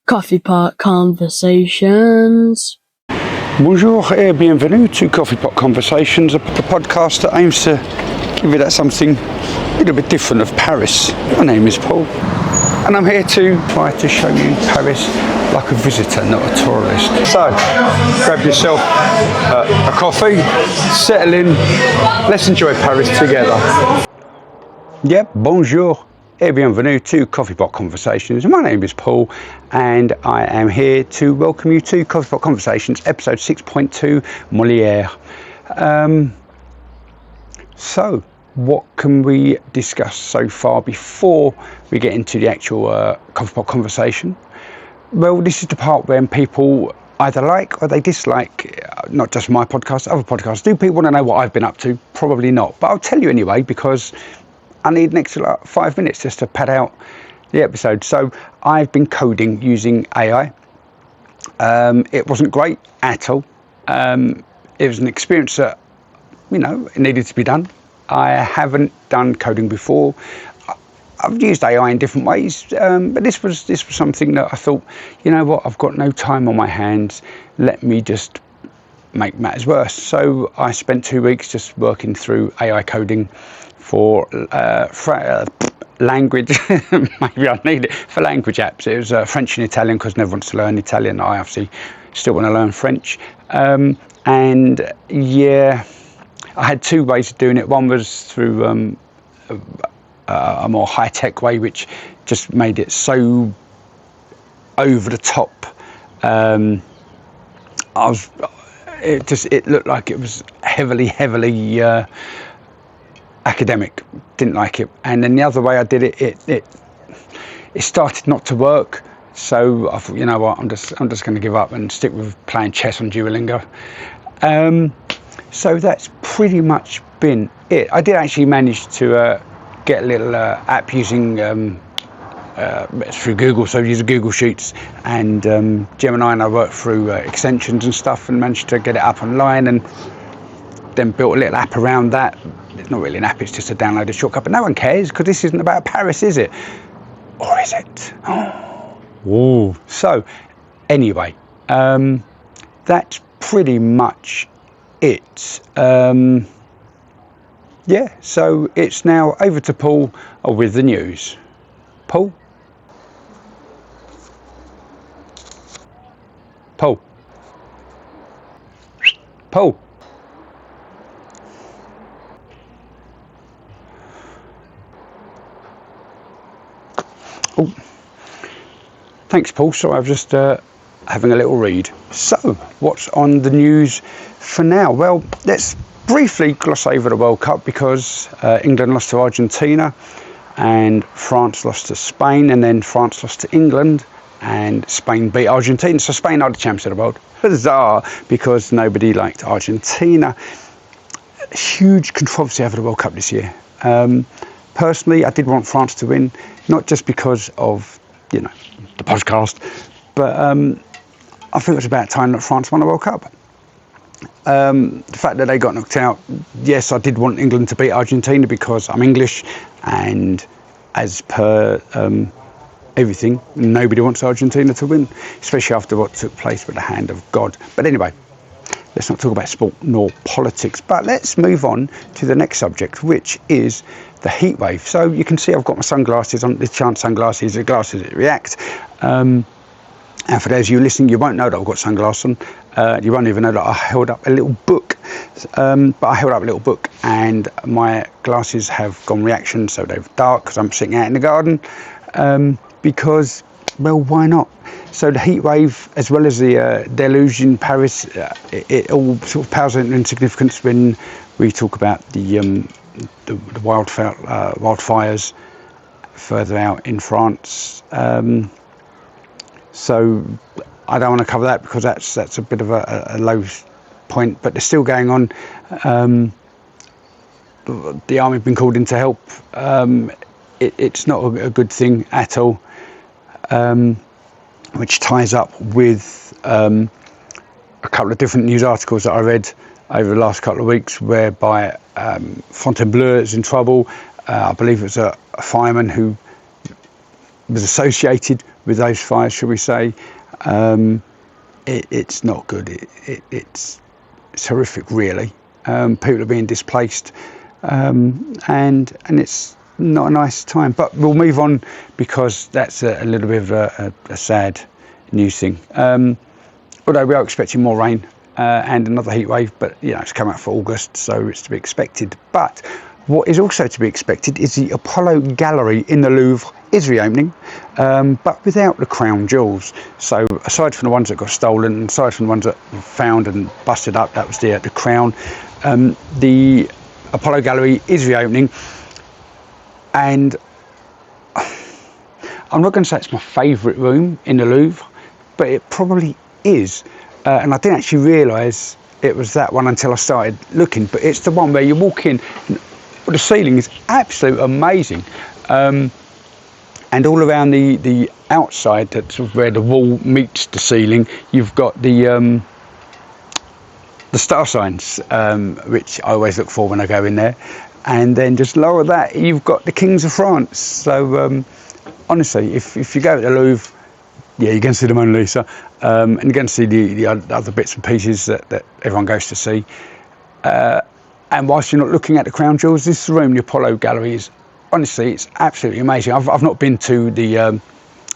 Coffee Pot Conversations. Bonjour et bienvenue to Coffee Pot Conversations, the podcast that aims to give you that something a little bit different of Paris. My name is Paul, and I'm here to try to show you Paris like a visitor, not a tourist. So, grab yourself a coffee, settle in, let's enjoy Paris together. Yep, bonjour et bienvenue to Coffee Pot Conversations. My name is Paul, and I am here to welcome you to Coffee Pot Conversations, episode 6.2, Molière. So, what can we discuss so far before we get into the actual Coffee Pot conversation? Well, this is the part when people either like or they dislike, not just my podcast, other podcasts. Do people want to know what I've been up to? Probably not, but I'll tell you anyway, because I need an extra 5 minutes just to pad out the episode. So I've been coding using AI. It wasn't great at all. It was an experience that, it needed to be done. I haven't done coding before. I've used AI in different ways, but this was something that I thought, you know what, I've got no time on my hands. Let me just make matters worse. So I spent 2 weeks just working through AI coding for language. Maybe I need it for language apps. It was French and Italian, because never wants to learn Italian. I obviously still want to learn French. And yeah, I had 2 ways of doing it. One was through a more high-tech way, which just made it so over the top. It looked like it was heavily academic. Didn't like it. And then the other way I did it, it started not to work. So I thought, you know what, I'm just going to give up and stick with playing chess on Duolingo. So that's pretty much been it. I did actually manage to get a little app using through Google, so I use Google Sheets and Gemini, and I worked through extensions and stuff and managed to get it up online, and then built a little app around that. It's not really an app, it's just a downloaded shortcut, but no one cares because this isn't about Paris, is it? Or is it? Oh. So anyway, that's pretty much it. Yeah, so it's now over to Paul with the news. Paul? Paul? Paul? Oh, thanks, Paul. So I was just having a little read. So, what's on the news for now? Well, let's briefly gloss over the World Cup, because England lost to Argentina and France lost to Spain, and then France lost to England and Spain beat Argentina. So Spain are the champs of the world. Bizarre, because nobody liked Argentina. Huge controversy over the World Cup this year. Personally, I did want France to win, not just because of, the podcast, but I think it was about time that France won the World Cup. The fact that they got knocked out, yes, I did want England to beat Argentina because I'm English, and as per everything, nobody wants Argentina to win, especially after what took place with the hand of God. But anyway, let's not talk about sport nor politics, but let's move on to the next subject, which is the heat wave. So you can see I've got my sunglasses on, the chance sunglasses, the glasses that react. And for those of you listening, you won't know that I've got sunglasses on. You won't even know that I held up a little book. But I held up a little book, and my glasses have gone reaction, so they're dark because I'm sitting out in the garden. Because, well, why not? So the heat wave, as well as the deluge in Paris, it all sort of pales into insignificance when we talk about the wildfires further out in France. So I don't want to cover that because that's a bit of a low point, but they're still going on. The army have been called in to help. It's not a good thing at all, which ties up with a couple of different news articles that I read over the last couple of weeks, whereby Fontainebleau is in trouble. I believe it was a fireman who was associated with those fires, shall we say. It's not good. It's horrific, really. People are being displaced, and it's not a nice time. But we'll move on, because that's a little bit of a sad news thing. Although we are expecting more rain and another heat wave, but it's come out for August, so it's to be expected. But what is also to be expected is the Apollo Gallery in the Louvre is reopening, but without the crown jewels. So aside from the ones that got stolen, aside from the ones that were found and busted up, that was the crown. The Apollo Gallery is reopening, and I'm not going to say it's my favourite room in the Louvre, but it probably is. And I didn't actually realise it was that one until I started looking. But it's the one where you walk in, the ceiling is absolutely amazing. And all around the outside, that's sort of where the wall meets the ceiling, you've got the star signs, which I always look for when I go in there. And then just lower that, you've got the Kings of France. So honestly, if you go to the Louvre, you're going to see the Mona Lisa, and you're going to see the other bits and pieces that everyone goes to see. And whilst you're not looking at the crown jewels, this room, the Apollo Gallery, is honestly, it's absolutely amazing. I've not been to the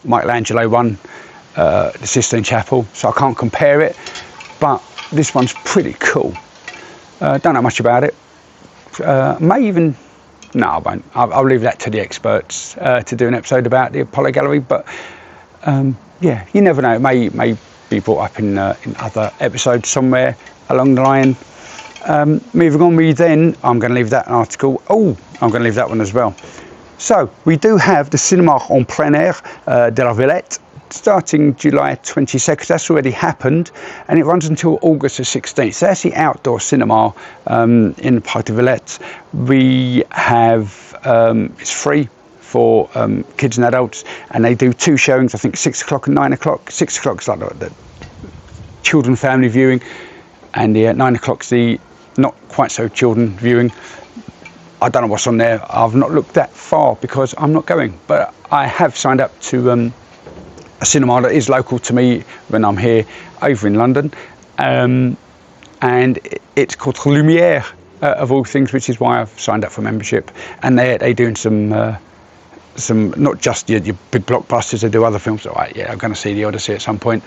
Michelangelo one, the Sistine Chapel, so I can't compare it. But this one's pretty cool. Don't know much about it. May even... No, I won't. I'll leave that to the experts to do an episode about the Apollo Gallery. But yeah, you never know. It may be brought up in other episodes somewhere along the line. Moving on, I'm going to leave that article. Oh, I'm going to leave that one as well. So we do have the Cinéma en plein air de la Villette, starting July 22nd. That's already happened, and it runs until August the 16th. So that's the outdoor cinema in the Parc de Villette. We have, it's free for kids and adults, and they do two showings, I think 6 o'clock and 9 o'clock. 6 o'clock is like the children family viewing, and the 9 o'clock's the not quite so children viewing. I don't know what's on there. I've not looked that far because I'm not going, but I have signed up to a cinema that is local to me when I'm here over in London, and it's called Lumière, of all things, which is why I've signed up for membership. And they're doing some not just your big blockbusters, they do other films. All right, yeah, I'm going to see the Odyssey at some point.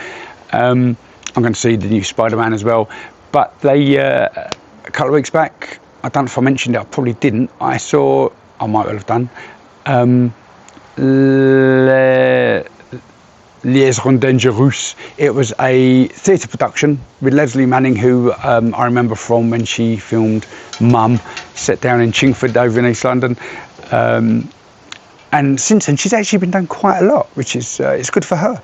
I'm going to see the new Spider-Man as well. But they a couple of weeks back, I don't know if I mentioned it, I probably didn't. I might well have done, Liaison Dangereuse. It was a theatre production with Leslie Manning, who I remember from when she filmed Mum, set down in Chingford over in East London. And since then, she's actually been done quite a lot, which is it's good for her.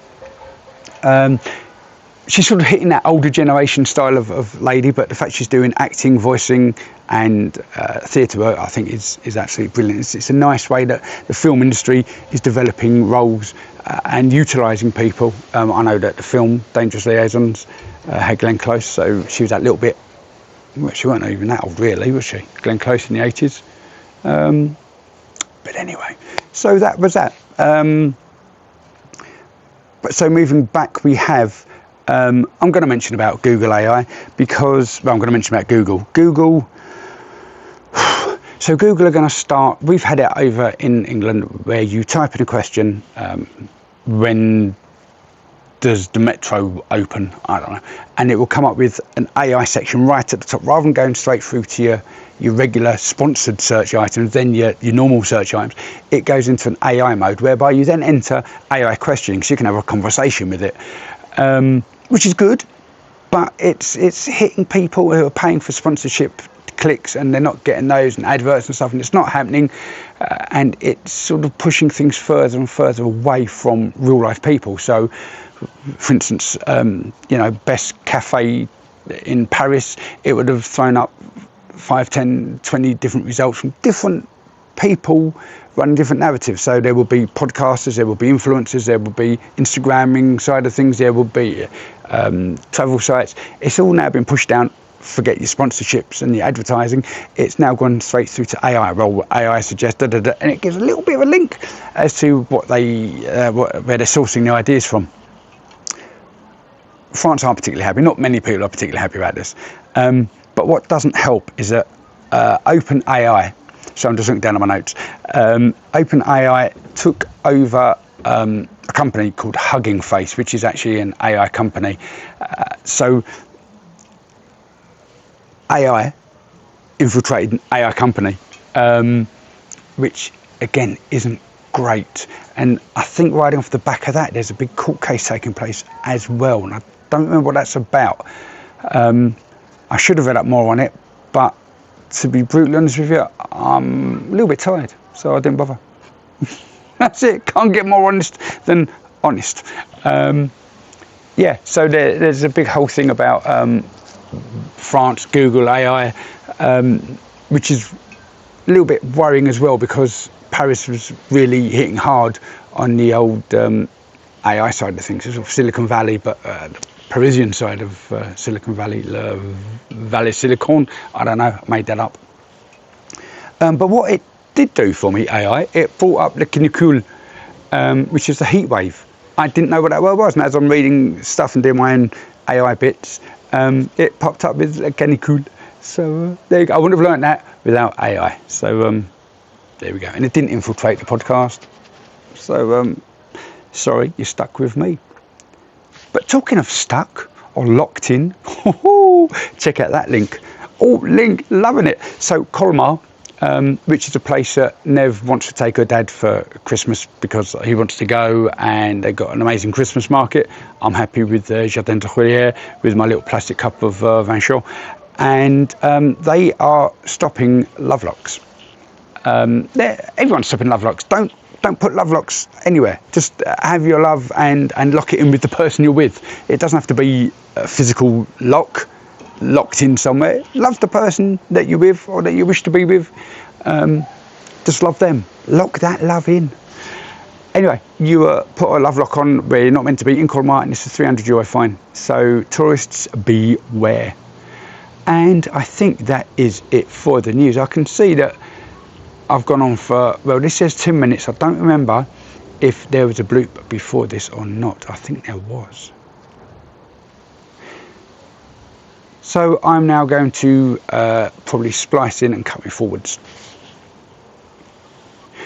She's sort of hitting that older generation style of lady, but the fact she's doing acting, voicing, and theatre work, I think is absolutely brilliant. It's a nice way that the film industry is developing roles and utilising people. I know that the film Dangerous Liaisons had Glenn Close, so she was that little bit. Well, she wasn't even that old, really, was she? Glenn Close in the 80s. But anyway, so that was that. But so moving back, we have. I'm going to mention about Google AI because, well, I'm going to mention about Google. So Google are going to start, we've had it over in England where you type in a question, when does the metro open? I don't know. And it will come up with an AI section right at the top, rather than going straight through to your regular sponsored search items, then your normal search items. It goes into an AI mode whereby you then enter AI questioning, so you can have a conversation with it. Which is good, but it's hitting people who are paying for sponsorship clicks, and they're not getting those, and adverts and stuff, and it's not happening, and it's sort of pushing things further and further away from real life people. So, for instance, best cafe in Paris, it would have thrown up 5, 10, 20 different results from different people running different narratives. So there will be podcasters, there will be influencers, there will be Instagramming side of things, there will be travel sites. It's all now been pushed down forget your sponsorships and your advertising. It's now gone straight through to AI. Well, AI suggests, and it gives a little bit of a link as to what where they're sourcing the ideas from. France aren't particularly happy. Not many people are particularly happy about this. But what doesn't help is that OpenAI, so I'm just looking down at my notes, OpenAI took over a company called Hugging Face, which is actually an AI company. So AI infiltrated an AI company, which again isn't great. And I think riding off the back of that, there's a big court case taking place as well. And I don't remember what that's about. I should have read up more on it, but to be brutally honest with you, I'm a little bit tired, so I didn't bother. That's it. Can't get more honest than honest. Yeah, so there's a big whole thing about France, Google, AI, which is a little bit worrying as well, because Paris was really hitting hard on the old AI side of things, sort of Silicon Valley, but the Parisian side of Silicon Valley, Valley Silicon, I don't know, I made that up. But what it did do for me, AI, it brought up the canicule, which is the heat wave. I didn't know what that word was, and as I'm reading stuff and doing my own AI bits, it popped up with the canicule. So there you go. I wouldn't have learned that without AI. So there we go. And it didn't infiltrate the podcast. So sorry, you're stuck with me. But talking of stuck or locked in, check out that link. Oh, link, loving it. So Colmar, which is a place that Nev wants to take her dad for Christmas because he wants to go, and they've got an amazing Christmas market. I'm happy with Jardin de Molière with my little plastic cup of vin chaud. And they are stopping Lovelocks. Everyone's stopping Lovelocks. Don't put Lovelocks anywhere. Just have your love and lock it in with the person you're with. It doesn't have to be a physical locked in somewhere. Love the person that you're with or that you wish to be with. Just love them. Lock that love in. Anyway, you put a Lovelock on where you're not meant to be in Colmar, and it's a €300 fine. So tourists, beware. And I think that is it for the news. I can see that I've gone on for, well, this says 10 minutes. I don't remember if there was a bloop before this or not. I think there was. So I'm now going to probably splice in and cut me forwards.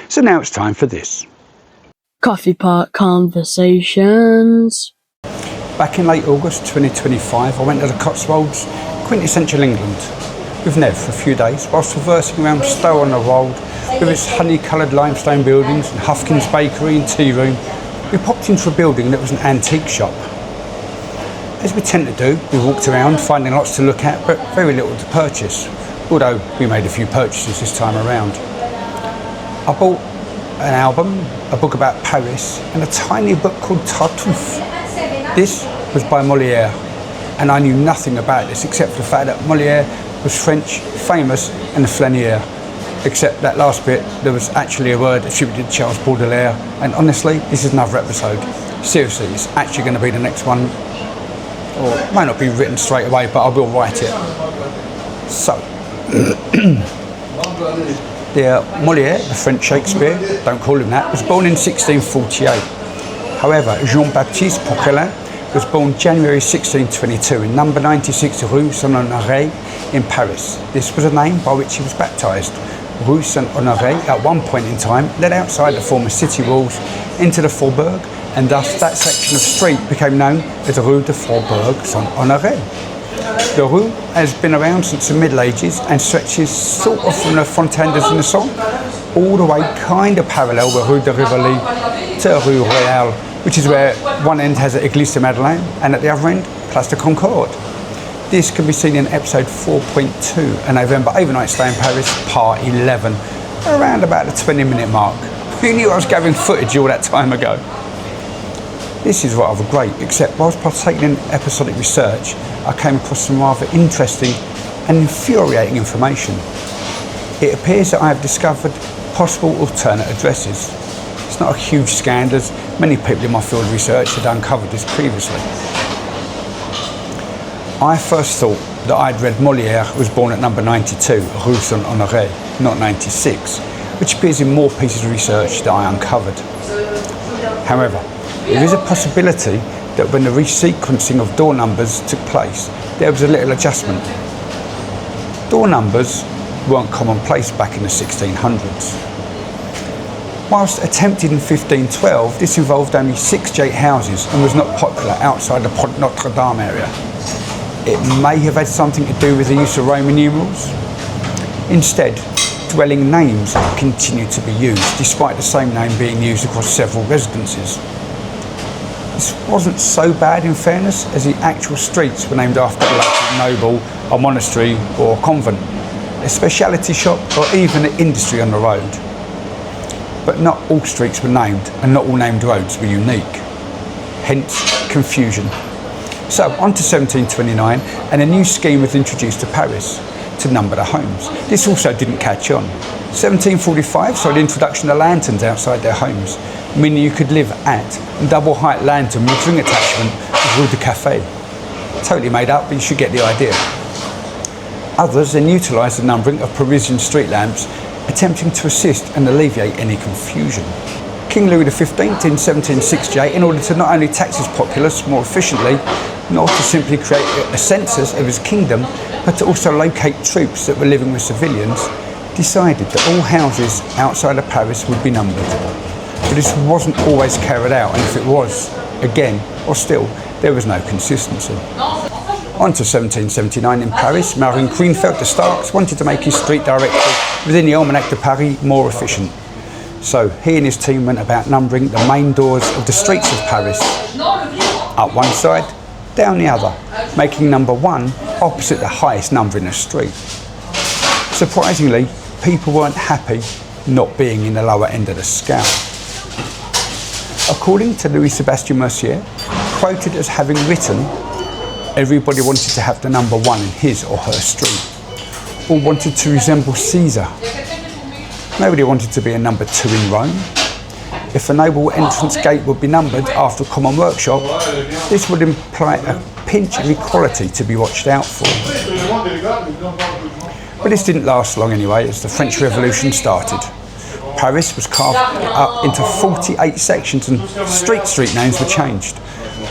So now it's time for this. Coffee Pot Conversations. Back in late August 2025, I went to the Cotswolds, quintessential England, with Nev for a few days, whilst traversing around Stow-on-the-Wold with its honey-coloured limestone buildings and Hufkins bakery and tea room. We popped into a building that was an antique shop. As we tend to do, we walked around, finding lots to look at, but very little to purchase, although we made a few purchases this time around. I bought an album, a book about Paris, and a tiny book called Tartuffe. This was by Molière, and I knew nothing about this except for the fact that Molière was French, famous, and a flânier. Except that last bit, there was actually a word attributed to Charles Baudelaire, and honestly, this is another episode. Seriously, it's actually going to be the next one, or it might not be written straight away, but I will write it. So, Molière, the French Shakespeare, don't call him that, was born in 1648. However, Jean-Baptiste Poquelin was born January 1622 in number 96 Rue Saint-Honoré in Paris. This was a name by which he was baptised. Rue Saint-Honoré, at one point in time, led outside the former city walls into the Faubourg, and thus that section of street became known as Rue de Faubourg Saint-Honoré. The rue has been around since the Middle Ages and stretches sort of from the Fontaine des Innocents all the way kind of parallel with Rue de Rivoli to Rue Royale, which is where one end has Église de Madeleine and at the other end, Place de Concorde. This can be seen in episode 4.2, a November overnight stay in Paris, part 11, around about the 20-minute mark. Who knew I was gathering footage all that time ago? This is rather great, except whilst partaking in episodic research, I came across some rather interesting and infuriating information. It appears that I have discovered possible alternate addresses. It's not a huge scandal, as many people in my field of research had uncovered this previously. I first thought that I'd read Molière was born at number 92, Rue Saint-Honoré, not 96, which appears in more pieces of research that I uncovered. However, there is a possibility that when the resequencing of door numbers took place, there was a little adjustment. Door numbers weren't commonplace back in the 1600s. Whilst attempted in 1512, this involved only 6 to 8 houses and was not popular outside the Pont Notre Dame area. It may have had something to do with the use of Roman numerals. Instead, dwelling names continued to be used, despite the same name being used across several residences. This wasn't so bad in fairness, as the actual streets were named after a local noble, a monastery or a convent, a speciality shop or even an industry on the road. But not all streets were named and not all named roads were unique. Hence, confusion. So, on to 1729 and a new scheme was introduced to Paris to number the homes. This also didn't catch on. 1745 saw the introduction of lanterns outside their homes, meaning you could live at a double height lantern with ring attachment of Rue de Café. Totally made up, but you should get the idea. Others then utilised the numbering of Parisian street lamps, attempting to assist and alleviate any confusion. King Louis XV in 1768, in order to not only tax his populace more efficiently, not to simply create a census of his kingdom, but to also locate troops that were living with civilians, decided that all houses outside of Paris would be numbered. But this wasn't always carried out, and if it was, again, or still, there was no consistency. On to 1779 in Paris, Marin Greenfeld de Starks wanted to make his street directory within the Almanac de Paris more efficient. So he and his team went about numbering the main doors of the streets of Paris, up one side, down the other, making number 1 opposite the highest number in the street. Surprisingly, people weren't happy not being in the lower end of the scale. According to Louis-Sébastien Mercier, quoted as having written, everybody wanted to have the number 1 in his or her street, or wanted to resemble Caesar. Nobody wanted to be a number 2 in Rome. If a noble entrance gate would be numbered after a common workshop, this would imply a pinch of equality to be watched out for. But this didn't last long anyway, as the French Revolution started. Paris was carved up into 48 sections and street names were changed.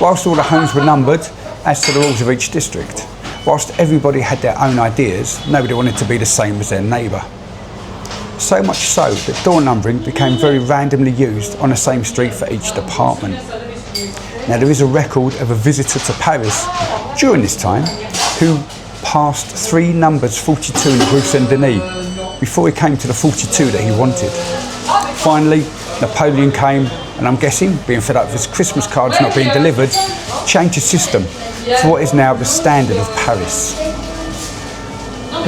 Whilst all the homes were numbered, as to the rules of each district. Whilst everybody had their own ideas, nobody wanted to be the same as their neighbour. So much so that door numbering became very randomly used on the same street for each department. Now there is a record of a visitor to Paris during this time who passed 3 numbers 42 in the Rue Saint-Denis before he came to the 42 that he wanted. Finally, Napoleon came, and I'm guessing, being fed up with his Christmas cards not being delivered, changed the system to what is now the standard of Paris.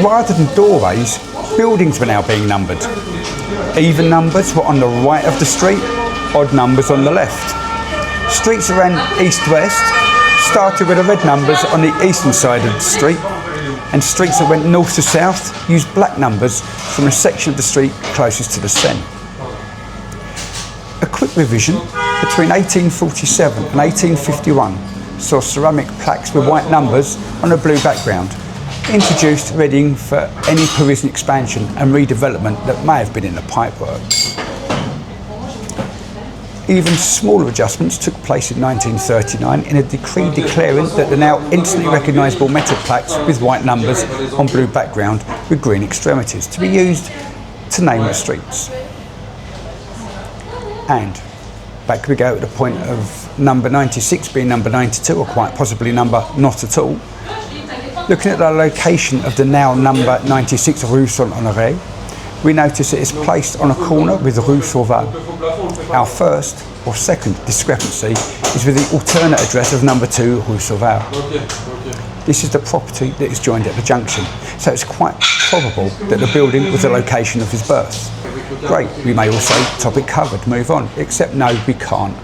Rather than doorways, buildings were now being numbered. Even numbers were on the right of the street, odd numbers on the left. Streets that ran east-west started with the red numbers on the eastern side of the street, and streets that went north to south used black numbers from the section of the street closest to the Seine. A quick revision, between 1847 and 1851 saw ceramic plaques with white numbers on a blue background, introduced readying for any Parisian expansion and redevelopment that may have been in the pipeworks. Even smaller adjustments took place in 1939 in a decree declaring that the now instantly recognisable metal plaques with white numbers on blue background with green extremities to be used to name the streets. And back we go at the point of number 96 being number 92, or quite possibly number not at all. Looking at the location of the now number 96 Rue Saint-Honoré, we notice it is placed on a corner with Rue Sauval. Our first or second discrepancy is with the alternate address of number 2 Rue Sauval. This is the property that is joined at the junction, so it's quite probable that the building was the location of his birth. Great, we may all say topic covered, move on, except no, we can't.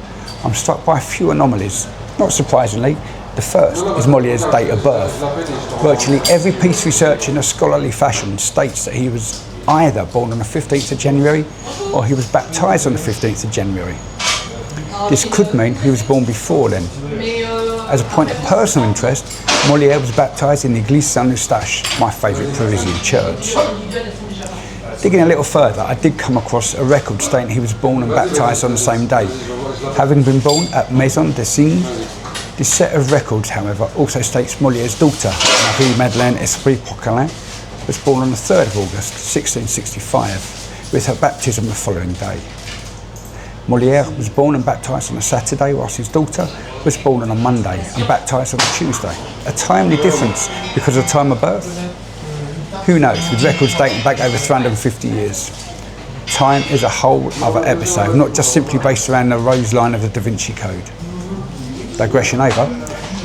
I'm struck by a few anomalies. Not surprisingly, the first is Molière's date of birth. Virtually every piece researched in a scholarly fashion states that he was either born on the 15th of January or he was baptised on the 15th of January. This could mean he was born before then. As a point of personal interest, Molière was baptised in the Église Saint-Eustache, my favourite Parisian church. Digging a little further, I did come across a record stating he was born and baptised on the same day. Having been born at Maison des Cygnes, this set of records, however, also states Molière's daughter, Marie-Madeleine Esprit-Poquelin, was born on the 3rd of August 1665, with her baptism the following day. Molière was born and baptised on a Saturday, whilst his daughter was born on a Monday and baptised on a Tuesday. A timely difference because of the time of birth? Who knows, with records dating back over 350 years. Time is a whole other episode, not just simply based around the rose line of the Da Vinci Code. Digression over,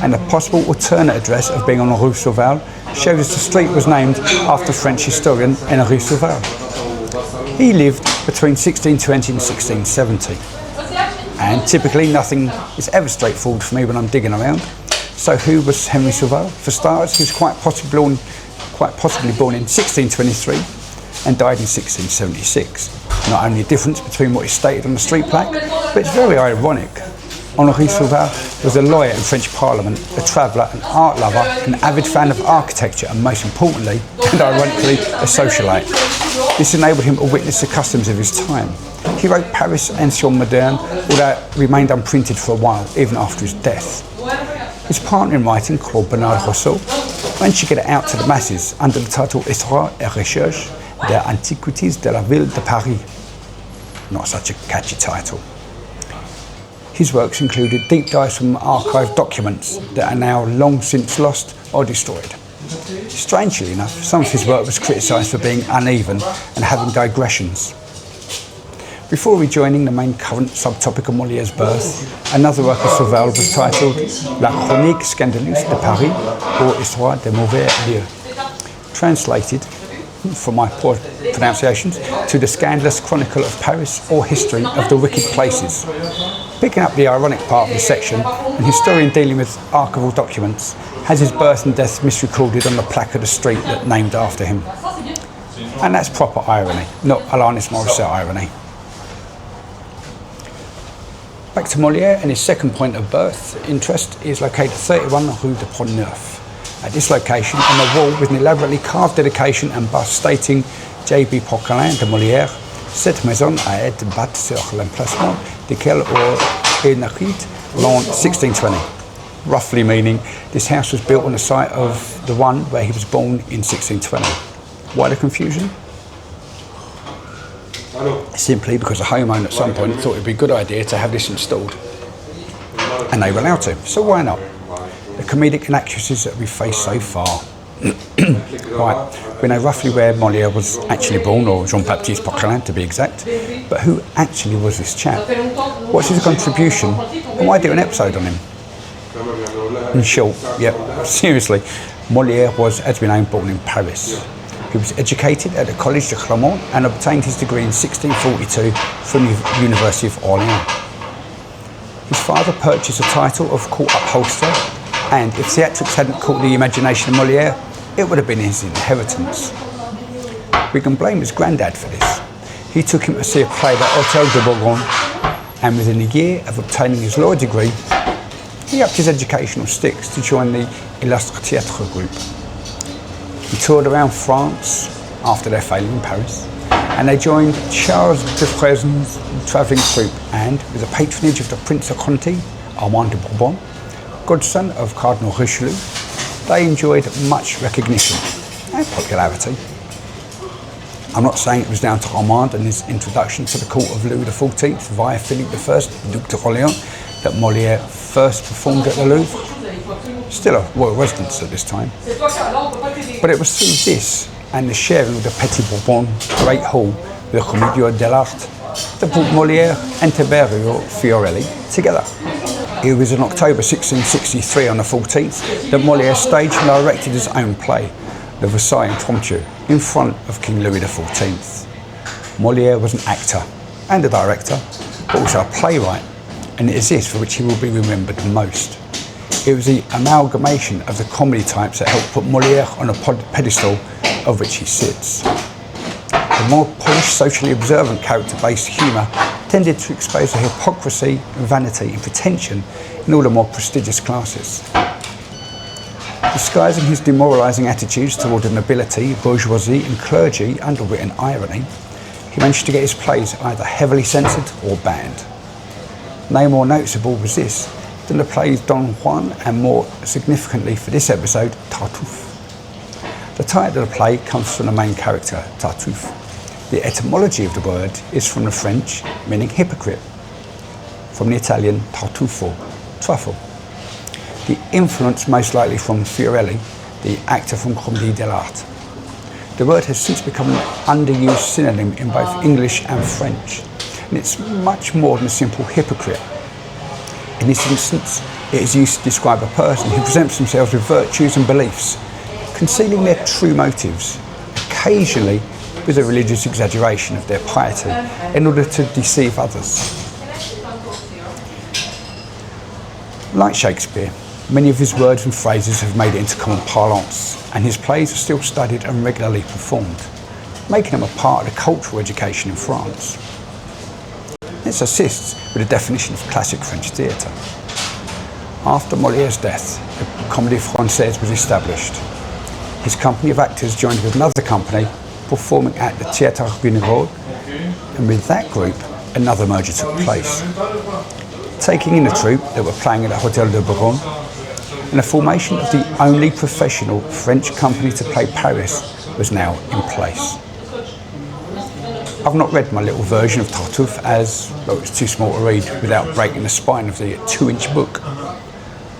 and the possible alternate address of being on Rue Sauval shows us the street was named after French historian Rue Sauval. He lived between 1620 and 1670, and typically nothing is ever straightforward for me when I'm digging around. So who was Henry Sauval? For starters, he was quite possibly born in 1623 and died in 1676. Not only a difference between what is stated on the street plaque, but it's very ironic. Henri Sauval was a lawyer in French Parliament, a traveller, an art lover, an avid fan of architecture, and most importantly, and ironically, a socialite. This enabled him to witness the customs of his time. He wrote Paris Ancien Moderne, although it remained unprinted for a while, even after his death. His partner in writing, called Bernard Rousseau, managed to get it out to the masses under the title Histoire et Recherche des Antiquités de la Ville de Paris. Not such a catchy title. His works included deep dives from archived documents that are now long since lost or destroyed. Strangely enough, some of his work was criticised for being uneven and having digressions. Before rejoining the main current subtopic of Molière's birth, another work of Sauval was titled La Chronique Scandaleuse de Paris or Histoire des Mauvais Lieux, translated, from my poor pronunciations, to the Scandalous Chronicle of Paris or History of the Wicked Places. Picking up the ironic part of the section, an historian dealing with archival documents has his birth and death misrecorded on the plaque of the street that named after him. And that's proper irony, not Alanis Morissette irony. Back to Molière, and his second point of birth interest is located 31 Rue de Pont-Neuf. At this location, on the wall with an elaborately carved dedication and bust stating J.B. Poquelin de Molière, cette maison a été bâtie sur l'emplacement duquel est naquit l'an 1620. Roughly meaning, this house was built on the site of the one where he was born in 1620. Why the confusion? Simply because the homeowner at some point thought it would be a good idea to have this installed. And they were allowed to, so why not? The comedic inaccuracies that we face so far. Right, we know roughly where Molière was actually born, or Jean-Baptiste Poquelin to be exact, but who actually was this chap? What's his contribution, and why do an episode on him? In short, seriously, Molière was, as we know, born in Paris. He was educated at the Collège de Clermont and obtained his degree in 1642 from the University of Orléans. His father purchased a title of court upholsterer, and if theatrics hadn't caught the imagination of Molière, it would have been his inheritance. We can blame his granddad for this. He took him to see a play at Hôtel de Bourgogne, and within a year of obtaining his law degree, he upped his educational sticks to join the Illustre Théâtre group. He toured around France after their failure in Paris, and they joined Charles de Fresne's travelling troupe, and with the patronage of the Prince of Conti, Armand de Bourbon, godson of Cardinal Richelieu, they enjoyed much recognition and popularity. I'm not saying it was down to Armand and his introduction to the court of Louis XIV via Philippe I, Duc de Orléans, that Molière first performed at the Louvre. Still a royal residence at this time. But it was through this and the sharing of the Petit Bourbon Great Hall, the Comédie de l'Art, that brought Molière and Tiberio Fiorelli together. It was in October 1663 on the 14th that Molière staged and directed his own play, Le Versailles Impromptu, in front of King Louis XIV. Molière was an actor and a director, but also a playwright, and it is this for which he will be remembered most. It was the amalgamation of the comedy types that helped put Molière on a pedestal of which he sits. The more polished, socially observant character-based humour tended to expose the hypocrisy, vanity and pretension in all the more prestigious classes. Disguising his demoralising attitudes toward the nobility, bourgeoisie and clergy under wit and irony, he managed to get his plays either heavily censored or banned. No more noticeable was this than the plays Don Juan and, more significantly for this episode, Tartuffe. The title of the play comes from the main character, Tartuffe. The etymology of the word is from the French, meaning hypocrite, from the Italian tartufo, truffle. The influence most likely from Fiorelli, the actor from Comédie dell'Arte. The word has since become an underused synonym in both English and French, and it's much more than a simple hypocrite. In this instance, it is used to describe a person who presents themselves with virtues and beliefs, concealing their true motives, occasionally with a religious exaggeration of their piety in order to deceive others. Like Shakespeare, many of his words and phrases have made it into common parlance, and his plays are still studied and regularly performed, making them a part of the cultural education in France. This assists with the definition of classic French theatre. After Molière's death, the Comédie Française was established. His company of actors joined with another company performing at the Théâtre Guinégaud, and with that group, another merger took place. Taking in the troupe that were playing at the Hôtel de Bourgogne, and the formation of the only professional French company to play Paris was now in place. I've not read my little version of Tartuffe as, well, it's too small to read without breaking the spine of the 2-inch book.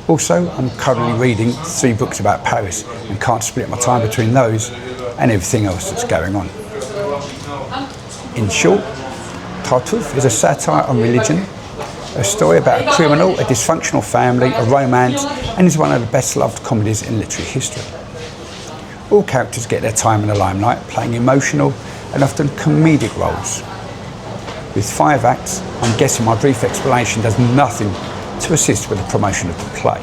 Also, I'm currently reading 3 books about Paris and can't split my time between those and everything else that's going on. In short, Tartuffe is a satire on religion, a story about a criminal, a dysfunctional family, a romance, and is one of the best loved comedies in literary history. All characters get their time in the limelight, playing emotional and often comedic roles. With 5 acts, I'm guessing my brief explanation does nothing to assist with the promotion of the play.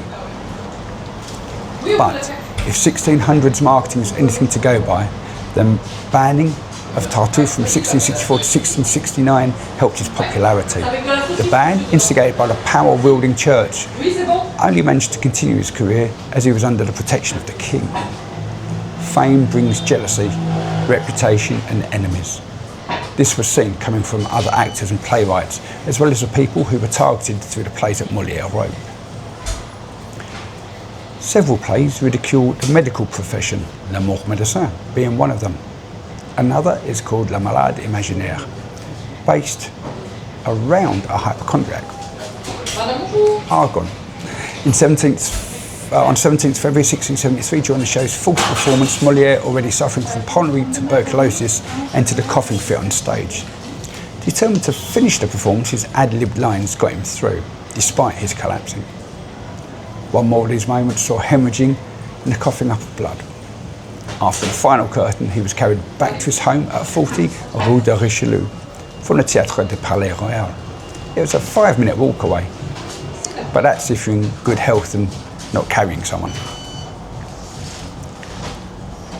But if 1600s marketing is anything to go by, then banning of Tartuffe from 1664 to 1669 helped his popularity. The ban, instigated by the power-wielding church, only managed to continue his career as he was under the protection of the king. Fame brings jealousy, reputation and enemies. This was seen coming from other actors and playwrights, as well as the people who were targeted through the plays that Molière wrote. Several plays ridicule the medical profession, Le Mort Médecin being one of them. Another is called La Malade Imaginaire, based around a hypochondriac. Argon. On 17th February 1673, during the show's fourth performance, Molière, already suffering from pulmonary tuberculosis, entered a coughing fit on stage. Determined to finish the performance, his ad-libbed lines got him through, despite his collapsing. One more of these moments saw hemorrhaging and the coughing up of blood. After the final curtain, he was carried back to his home at 40 Rue de Richelieu from the Théâtre du Palais Royal. It was a 5-minute walk away, but that's if you're in good health and not carrying someone.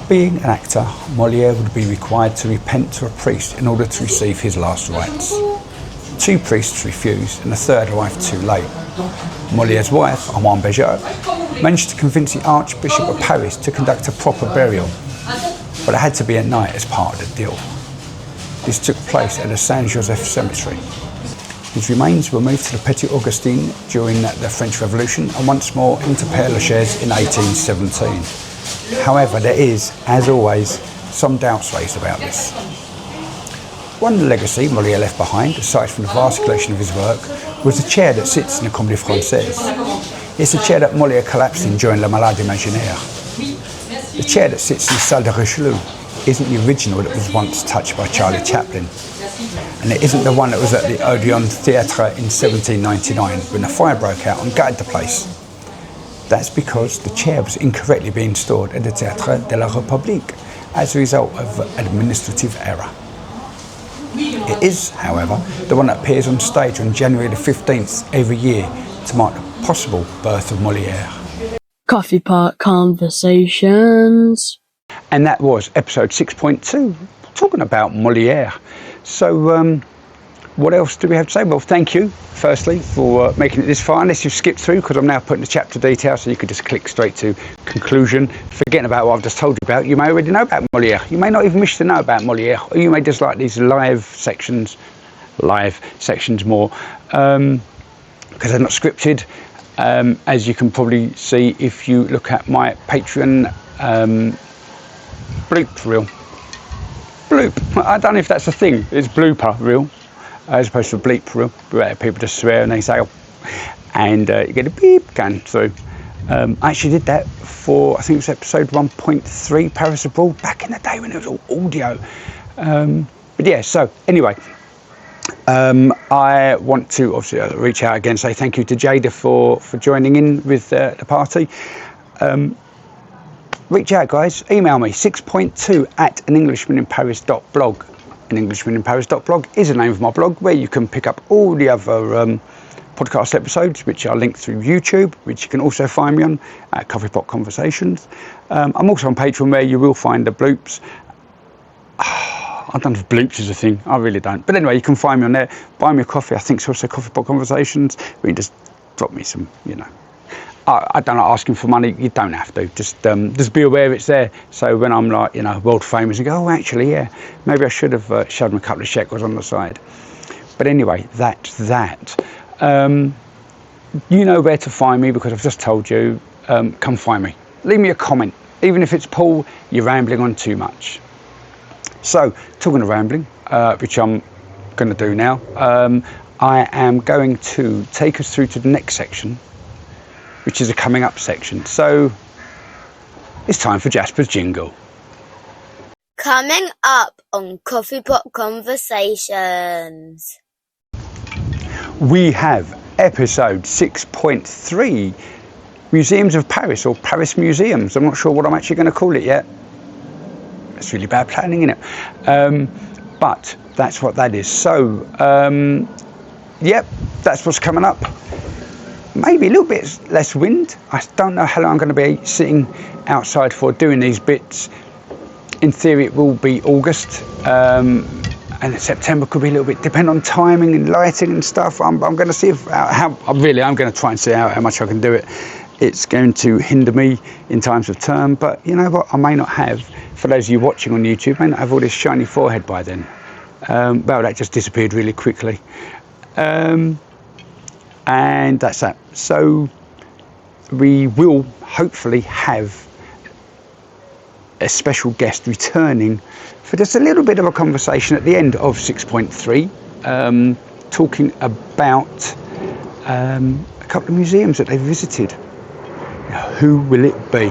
Being an actor, Molière would be required to repent to a priest in order to receive his last rites. 2 priests refused and the third arrived too late. Molière's wife, Armand Béjart, managed to convince the Archbishop of Paris to conduct a proper burial, but it had to be at night as part of the deal. This took place at the Saint-Joseph cemetery. His remains were moved to the Petit Augustin during the French Revolution and once more into Père Lachaise in 1817. However, there is, as always, some doubts raised about this. One legacy Molière left behind, aside from the vast collection of his work, was the chair that sits in the Comédie Française. It's the chair that Molière collapsed in during La Malade Imaginaire. The chair that sits in the Salle de Richelieu isn't the original that was once touched by Charlie Chaplin. And it isn't the one that was at the Odeon Theatre in 1799 when the fire broke out and gutted the place. That's because the chair was incorrectly being stored at the Théâtre de la République as a result of administrative error. It is, however, the one that appears on stage on January the 15th every year to mark the possible birth of Molière. Coffee Pot Conversations. And that was episode 6.2, talking about Molière. So what else do we have to say? Well, thank you, firstly, for making it this far, unless you've skipped through, because I'm now putting the chapter details, so you could just click straight to conclusion, forgetting about what I've just told you about. You may already know about Molière. You may not even wish to know about Molière, or you may just like these live sections more, because they're not scripted, as you can probably see if you look at my Patreon bloop reel. Bloop. I don't know if that's a thing. It's blooper reel, as opposed to a bleep reel, where people just swear and they say, oh, and you get a beep going through. I actually did that for, I think it was episode 1.3, Paris Abroad, back in the day when it was all audio. But yeah, so anyway, I want to obviously reach out again, say thank you to Jada for joining in with the party. Reach out, guys. Email me 6.2 at anenglishmaninparis.blog. Anenglishmaninparis.blog is the name of my blog, where you can pick up all the other podcast episodes, which are linked through YouTube, which you can also find me on at Coffee Pot Conversations. I'm also on Patreon, where you will find the bloops. I don't know if bloops is a thing. I really don't. But anyway, you can find me on there. Buy me a coffee. I think it's also Coffee Pot Conversations. You can just drop me some, I don't like asking for money. You don't have to. Just be aware it's there. So when I'm like, world famous, and go, oh, actually, yeah, maybe I should have showed them a couple of shekels on the side. But anyway, that's that. You know where to find me, because I've just told you. Come find me. Leave me a comment. Even if it's, Paul, you're rambling on too much. So, talking of rambling, which I'm going to do now, I am going to take us through to the next section, which is a coming up section. So, it's time for Jasper's jingle. Coming up on Coffee Pot Conversations. We have episode 6.3, Museums of Paris, or Paris Museums. I'm not sure what I'm actually going to call it yet. It's really bad planning, isn't it? But that's what that is. So, yep, that's what's coming up. Maybe a little bit less wind. I don't know how long I'm going to be sitting outside for doing these bits. In theory, it will be August, and September could be a little bit, depending on timing and lighting and stuff. I'm going to see I'm going to try and see how much I can do it. It's going to hinder me in times of term, but you know what? I may not have, for those of you watching on YouTube, may not have all this shiny forehead by then. Well, that just disappeared really quickly. And that's that. So we will hopefully have a special guest returning for just a little bit of a conversation at the end of 6.3, talking about a couple of museums that they've visited. Now, who will it be?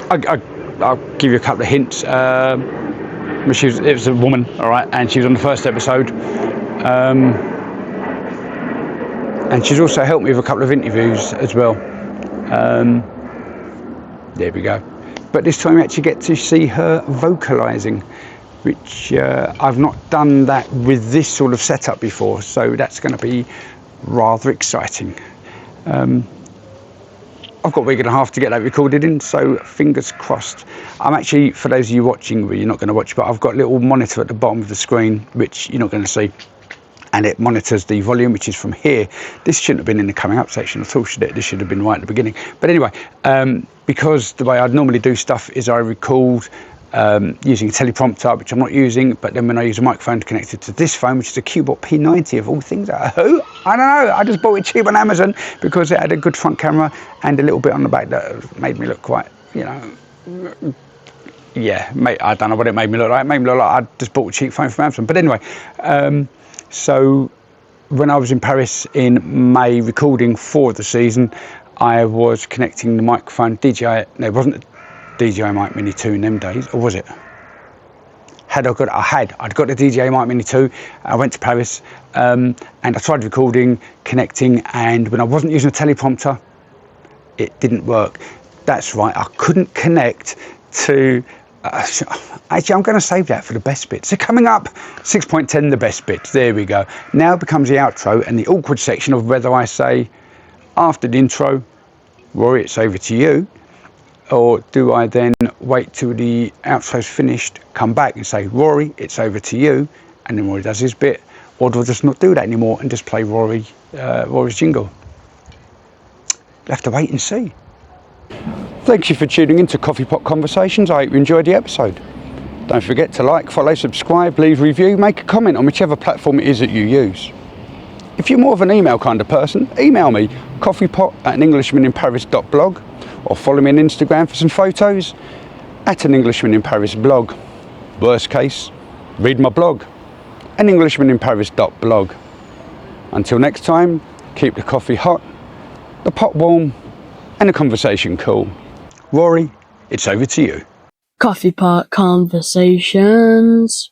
I'll give you a couple of hints. It was a woman, all right, and she was on the first episode. And she's also helped me with a couple of interviews as well. There we go. But this time we actually get to see her vocalising, which I've not done that with this sort of setup before, so that's going to be rather exciting. I've got a week and a half to get that recorded in, so fingers crossed. I'm actually, for those of you watching, well, you're not going to watch, but I've got a little monitor at the bottom of the screen, which you're not going to see. And it monitors the volume, which is from here. This shouldn't have been in the coming up section at all, should it? This should have been right at the beginning. But anyway, because the way I'd normally do stuff is I record using a teleprompter, which I'm not using, but then when I use a microphone connected to this phone, which is a Cubot P90 of all things, who? I don't know, I just bought it cheap on Amazon because it had a good front camera and a little bit on the back that made me look quite, yeah, I don't know what it made me look like. It made me look like I just bought a cheap phone from Amazon. But anyway, so when I was in Paris in May recording for the season, I was connecting the microphone DJI. No, it wasn't a DJI Mic Mini 2 in them days, or was it? I'd got the DJI Mic Mini 2. I went to Paris and I tried recording, connecting, and when I wasn't using a teleprompter, it didn't work. That's right, I couldn't connect to. Actually, I'm going to save that for the best bits. So coming up, 6.10, the best bits. There we go. Now becomes the outro and the awkward section of whether I say, after the intro, Rory, it's over to you, or do I then wait till the outro's finished, come back and say, Rory, it's over to you, and then Rory does his bit, Or do I just not do that anymore and just play Rory's jingle? You'll have to wait and see. Thank you for tuning into Coffee Pot Conversations. I hope you enjoyed the episode. Don't forget to like, follow, subscribe, leave a review, make a comment on whichever platform it is that you use. If you're more of an email kind of person, email me, coffeepot@anenglishmaninparis.blog, or follow me on Instagram for some photos @anenglishmaninparisblog. Worst case, read my blog, anenglishmaninparis.blog. Until next time, keep the coffee hot, the pot warm, and the conversation cool. Rory, it's over to you. Coffee Pot Conversations.